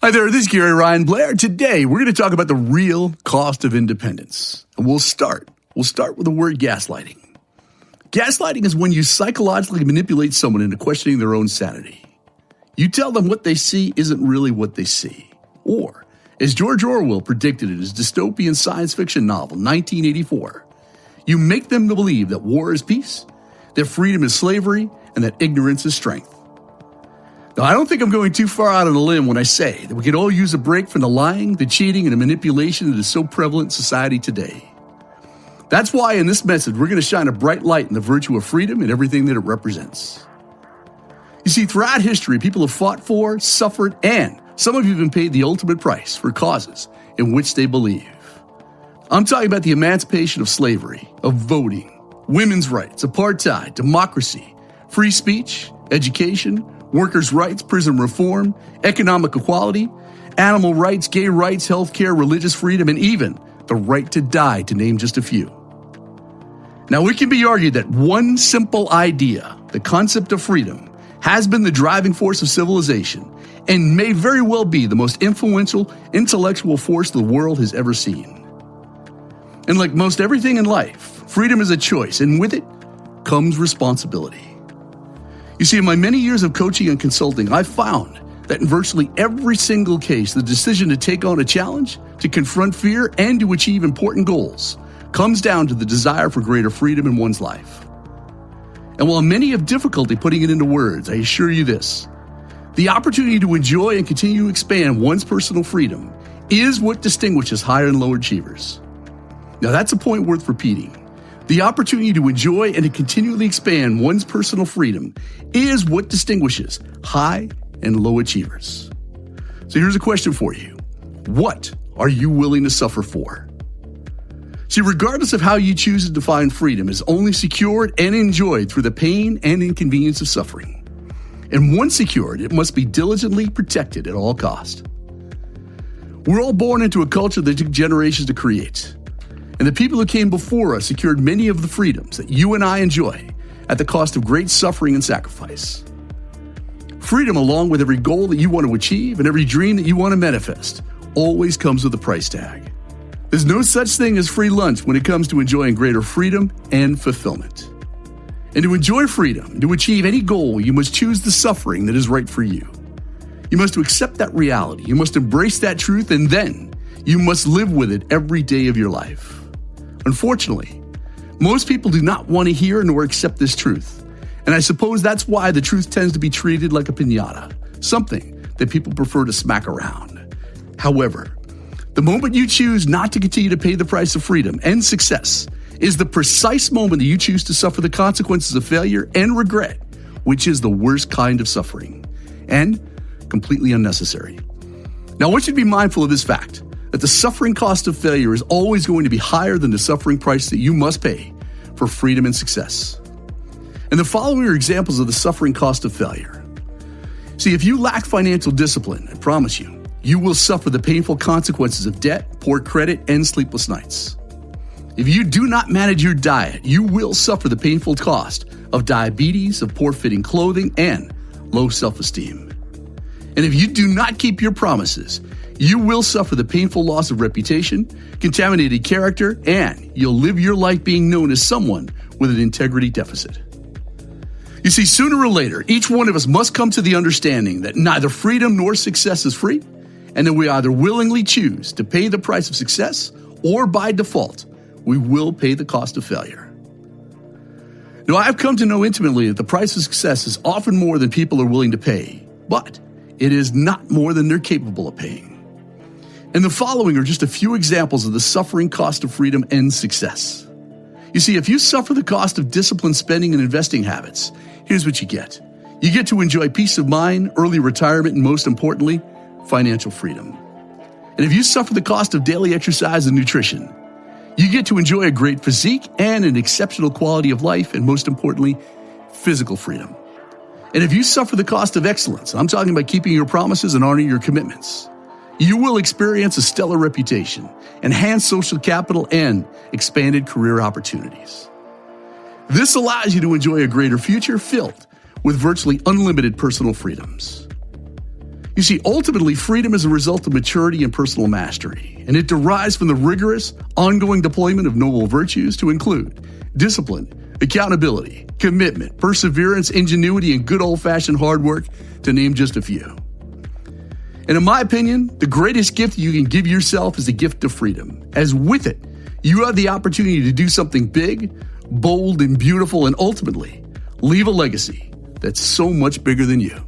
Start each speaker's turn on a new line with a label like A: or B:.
A: Hi there, this is garyryanblair. Today, we're going to talk about the real cost of independence. And we'll start with the word gaslighting. Gaslighting is when you psychologically manipulate someone into questioning their own sanity. You tell them what they see isn't really what they see. Or, as George Orwell predicted in his dystopian science fiction novel, 1984, you make them believe that war is peace, that freedom is slavery, and that ignorance is strength. Now, I don't think I'm going too far out on a limb when I say that we could all use a break from the lying, the cheating, and the manipulation that is so prevalent in society today. That's why in this message, we're going to shine a bright light on the virtue of freedom and everything that it represents. You see, throughout history, people have fought for, suffered, and some have even paid the ultimate price for causes in which they believe. I'm talking about the emancipation of slavery, of voting, women's rights, apartheid, democracy, free speech, education, workers' rights, prison reform, economic equality, animal rights, gay rights, healthcare, religious freedom, and even the right to die, to name just a few. Now, it can be argued that one simple idea, the concept of freedom, has been the driving force of civilization and may very well be the most influential intellectual force the world has ever seen. And like most everything in life, freedom is a choice, and with it comes responsibility. You see, in my many years of coaching and consulting, I've found that in virtually every single case, the decision to take on a challenge, to confront fear, and to achieve important goals comes down to the desire for greater freedom in one's life. And while many have difficulty putting it into words, I assure you this: the opportunity to enjoy and continue to expand one's personal freedom is what distinguishes higher and lower achievers. Now, that's a point worth repeating. The opportunity to enjoy and to continually expand one's personal freedom is what distinguishes high and low achievers. So here's a question for you. What are you willing to suffer for? See, regardless of how you choose to define freedom, is only secured and enjoyed through the pain and inconvenience of suffering. And once secured, it must be diligently protected at all cost. We're all born into a culture that took generations to create. And the people who came before us secured many of the freedoms that you and I enjoy at the cost of great suffering and sacrifice. Freedom, along with every goal that you want to achieve and every dream that you want to manifest, always comes with a price tag. There's no such thing as free lunch when it comes to enjoying greater freedom and fulfillment. And to enjoy freedom, to achieve any goal, you must choose the suffering that is right for you. You must accept that reality. You must embrace that truth, and then you must live with it every day of your life. Unfortunately, most people do not want to hear nor accept this truth, and I suppose that's why the truth tends to be treated like a piñata, something that people prefer to smack around. However, the moment you choose not to continue to pay the price of freedom and success is the precise moment that you choose to suffer the consequences of failure and regret, which is the worst kind of suffering, and completely unnecessary. Now, I want you to be mindful of this fact, that the suffering cost of failure is always going to be higher than the suffering price that you must pay for freedom and success. And the following are examples of the suffering cost of failure. See, if you lack financial discipline, I promise you, you will suffer the painful consequences of debt, poor credit, and sleepless nights. If you do not manage your diet, you will suffer the painful cost of diabetes, of poor-fitting clothing, and low self-esteem. And if you do not keep your promises, you will suffer the painful loss of reputation, contaminated character, and you'll live your life being known as someone with an integrity deficit. You see, sooner or later, each one of us must come to the understanding that neither freedom nor success is free, and that we either willingly choose to pay the price of success, or by default, we will pay the cost of failure. Now, I've come to know intimately that the price of success is often more than people are willing to pay, but it is not more than they're capable of paying. And the following are just a few examples of the suffering cost of freedom and success. You see, if you suffer the cost of disciplined spending and investing habits, here's what you get. You get to enjoy peace of mind, early retirement, and most importantly, financial freedom. And if you suffer the cost of daily exercise and nutrition, you get to enjoy a great physique and an exceptional quality of life, and most importantly, physical freedom. And if you suffer the cost of excellence, I'm talking about keeping your promises and honoring your commitments, you will experience a stellar reputation, enhanced social capital, and expanded career opportunities. This allows you to enjoy a greater future filled with virtually unlimited personal freedoms. You You see, ultimately, freedom is a result of maturity and personal mastery, and it derives from the rigorous, ongoing deployment of noble virtues to include discipline, accountability, commitment, perseverance, ingenuity, and good old-fashioned hard work, to name just a few. And in my opinion, the greatest gift you can give yourself is the gift of freedom, as with it, you have the opportunity to do something big, bold, and beautiful, and ultimately, leave a legacy that's so much bigger than you.